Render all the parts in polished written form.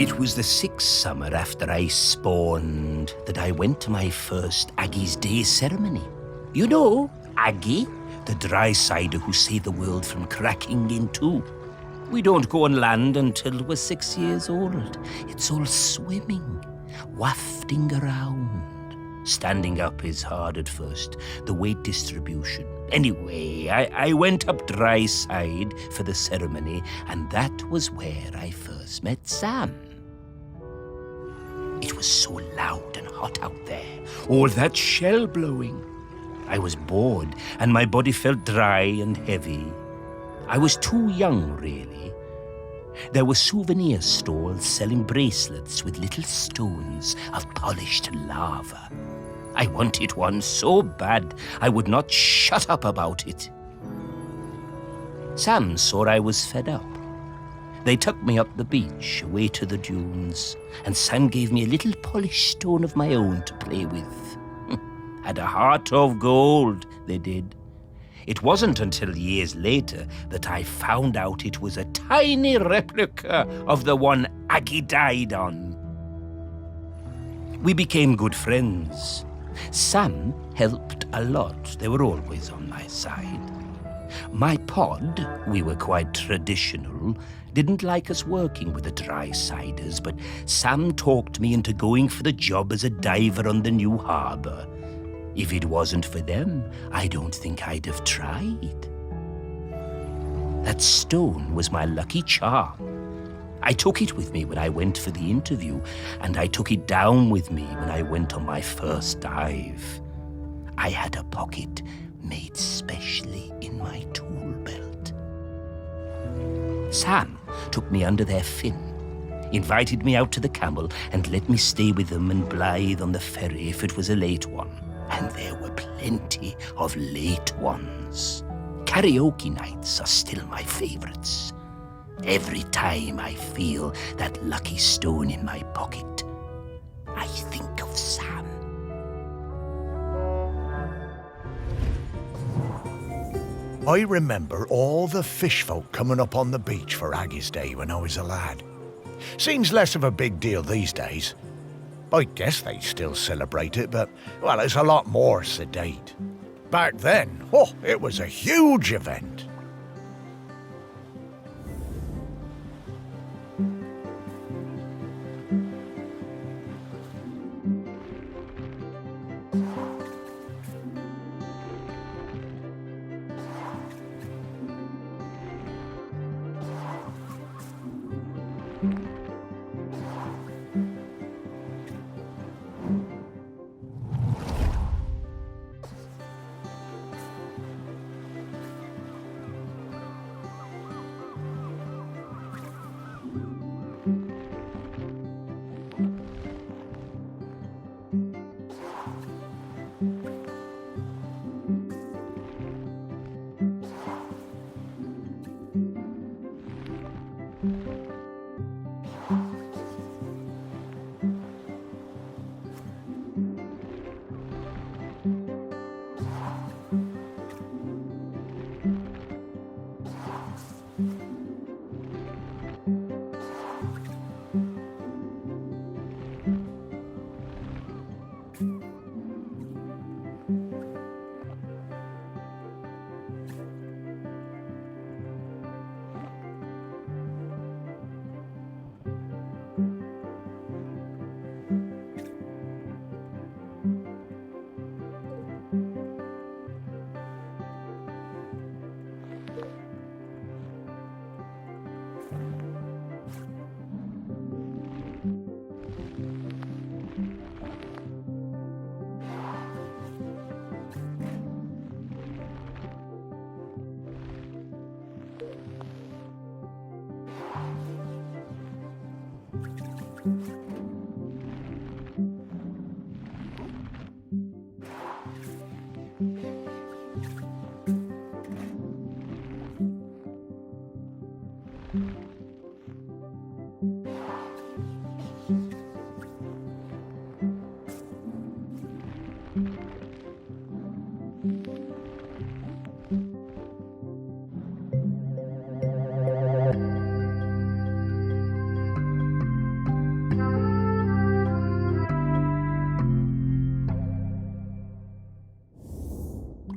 It was the 6th summer after I spawned that I went to my first Aggie's Day ceremony. You know, Aggie, the dry cider who saved the world from cracking in two. We don't go on land until we're 6 years old. It's all swimming, wafting around. Standing up is hard at first, the weight distribution. Anyway, I went up dry side for the ceremony, and that was where I first met Sam. It was so loud and hot out there, all that shell blowing. I was bored, and my body felt dry and heavy. I was too young, really. There were souvenir stalls selling bracelets with little stones of polished lava. I wanted one so bad I would not shut up about it. Sam saw I was fed up. They took me up the beach, away to the dunes, and Sam gave me a little polished stone of my own to play with. Had a heart of gold, they did. It wasn't until years later that I found out it was a tiny replica of the one Aggie died on. We became good friends. Sam helped a lot. They were always on my side. My pod, we were quite traditional, didn't like us working with the dry siders, but Sam talked me into going for the job as a diver on the new harbour. If it wasn't for them, I don't think I'd have tried. That stone was my lucky charm. I took it with me when I went for the interview, and I took it down with me when I went on my first dive. I had a pocket made specially in my tool belt. Sam took me under their fin, invited me out to the Camel, and let me stay with them and Blythe on the ferry if it was a late one. And there were plenty of late ones. Karaoke nights are still my favourites. Every time I feel that lucky stone in my pocket, I think of Sam. I remember all the fish folk coming up on the beach for Aggie's Day when I was a lad. Seems less of a big deal these days. I guess they still celebrate it, but, well, it's a lot more sedate. Back then, it was a huge event.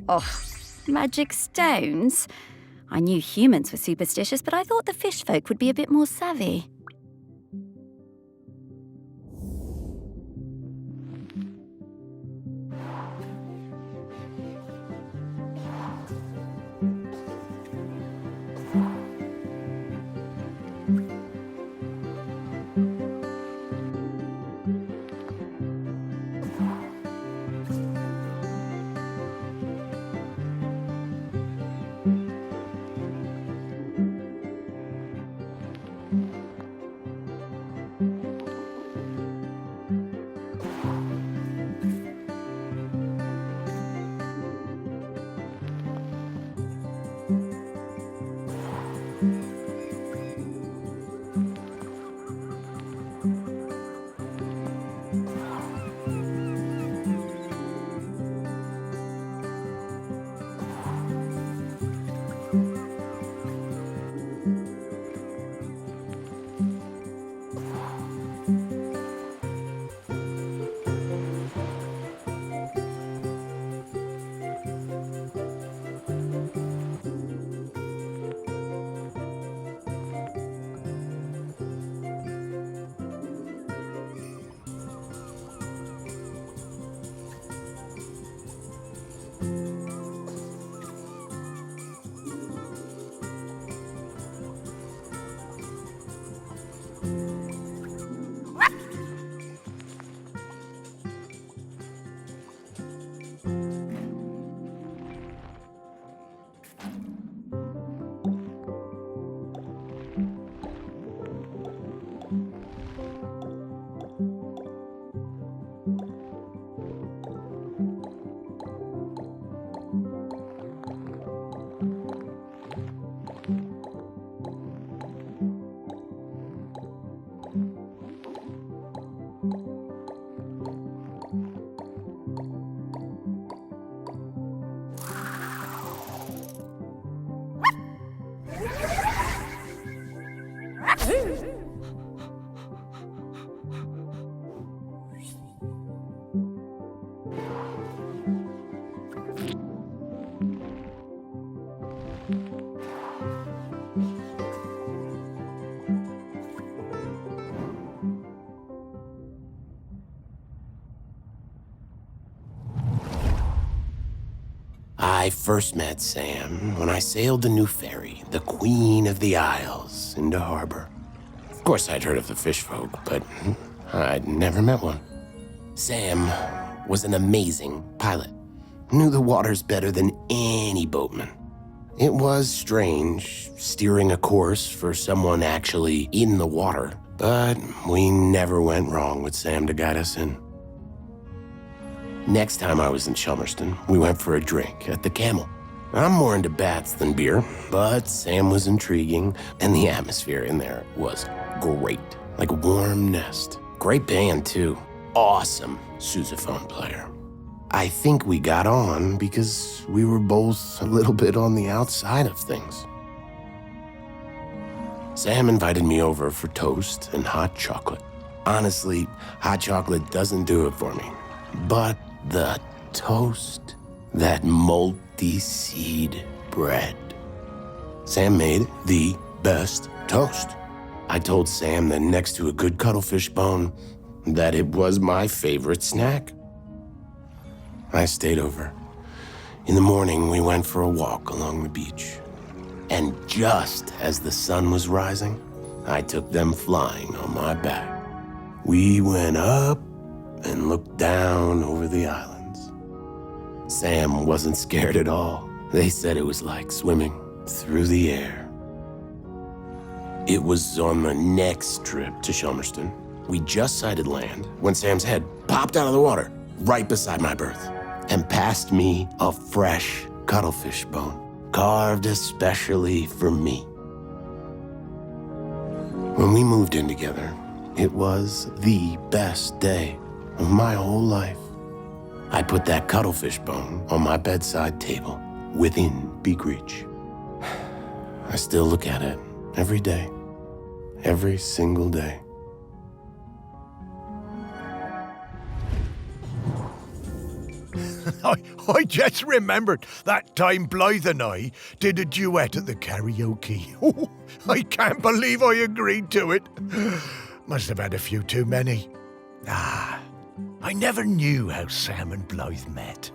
Oh, magic stones? I knew humans were superstitious, but I thought the fish folk would be a bit more savvy. I first met Sam when I sailed the new ferry, the Queen of the Isles, into harbor. Of course, I'd heard of the fish folk, but I'd never met one. Sam was an amazing pilot, knew the waters better than any boatman. It was strange steering a course for someone actually in the water, but we never went wrong with Sam to guide us in. Next time I was in Shelmerston, we went for a drink at the Camel. I'm more into bats than beer, but Sam was intriguing, and the atmosphere in there was great, like a warm nest. Great band, too. Awesome sousaphone player. I think we got on because we were both a little bit on the outside of things. Sam invited me over for toast and hot chocolate. Honestly, hot chocolate doesn't do it for me, but the toast, that multi-seed bread. Sam made the best toast. I told Sam that next to a good cuttlefish bone, that it was my favorite snack. I stayed over. In the morning, we went for a walk along the beach. And just as the sun was rising, I took them flying on my back. We went up and looked down over the islands. Sam wasn't scared at all. They said it was like swimming through the air. It was on the next trip to Shelmerston. We just sighted land when Sam's head popped out of the water right beside my berth and passed me a fresh cuttlefish bone, carved especially for me. When we moved in together, it was the best day of my whole life. I put that cuttlefish bone on my bedside table within beak reach. I still look at it every day, every single day. I just remembered that time Blythe and I did a duet at the karaoke. Oh, I can't believe I agreed to it. Must have had a few too many. I never knew how Sam and Blythe met.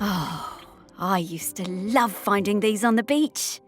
Oh, I used to love finding these on the beach.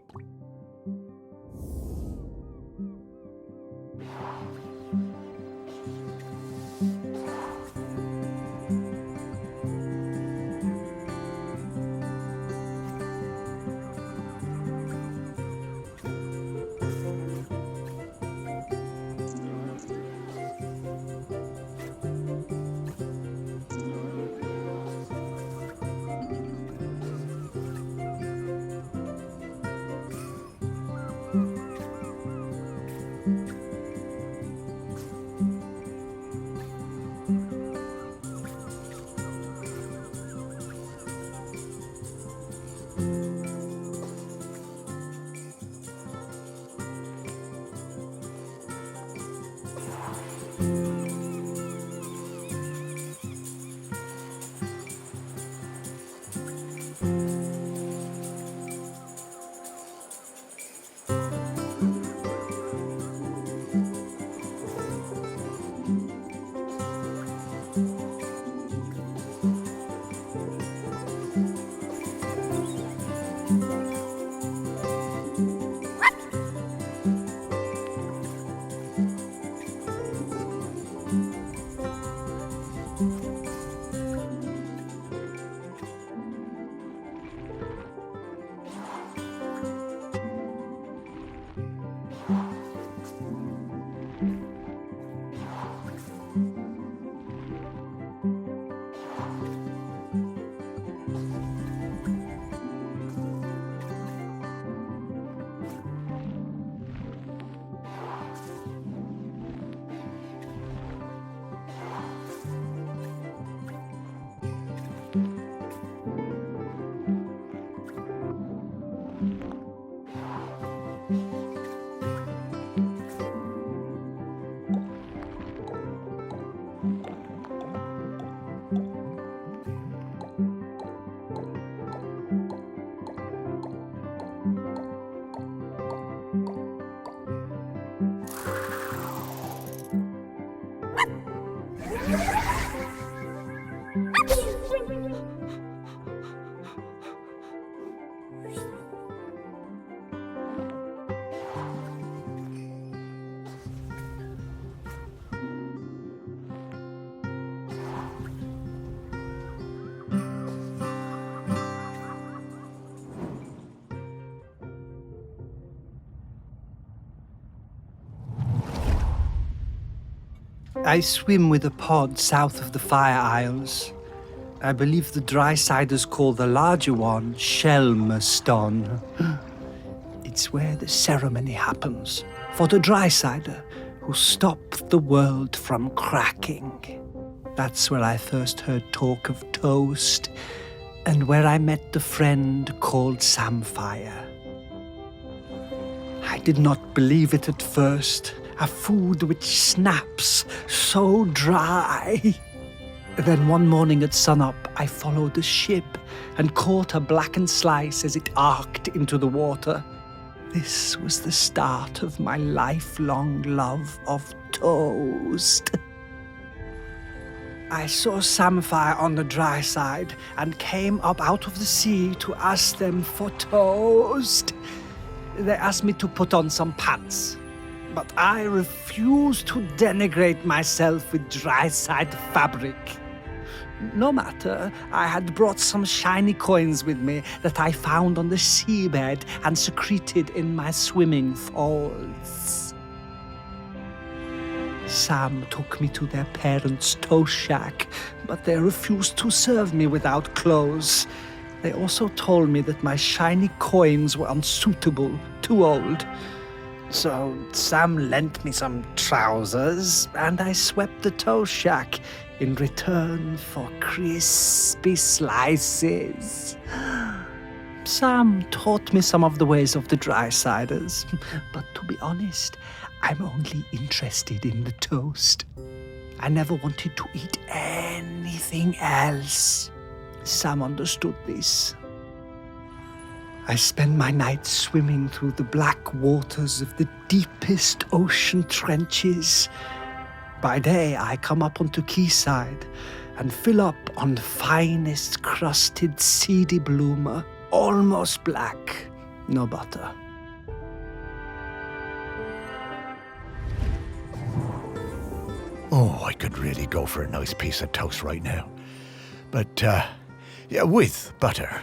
I swim with a pod south of the Fire Isles. I believe the dry-siders call the larger one Shelmerston. It's where the ceremony happens for the dry-sider who stopped the world from cracking. That's where I first heard talk of toast and where I met the friend called Samphire. I did not believe it at first, a food which snaps so dry. Then one morning at sunup, I followed a ship and caught a blackened slice as it arced into the water. This was the start of my lifelong love of toast. I saw Samphire on the dry side and came up out of the sea to ask them for toast. They asked me to put on some pants, but I refused to denigrate myself with dry-side fabric. No matter, I had brought some shiny coins with me that I found on the seabed and secreted in my swimming folds. Sam took me to their parents' toast shack, but they refused to serve me without clothes. They also told me that my shiny coins were unsuitable, too old. So Sam lent me some trousers, and I swept the toast shack in return for crispy slices. Sam taught me some of the ways of the dry-siders, but to be honest, I'm only interested in the toast. I never wanted to eat anything else. Sam understood this. I spend my nights swimming through the black waters of the deepest ocean trenches. By day, I come up onto quayside and fill up on the finest crusted seedy bloomer, almost black, no butter. Oh, I could really go for a nice piece of toast right now. But, yeah, with butter.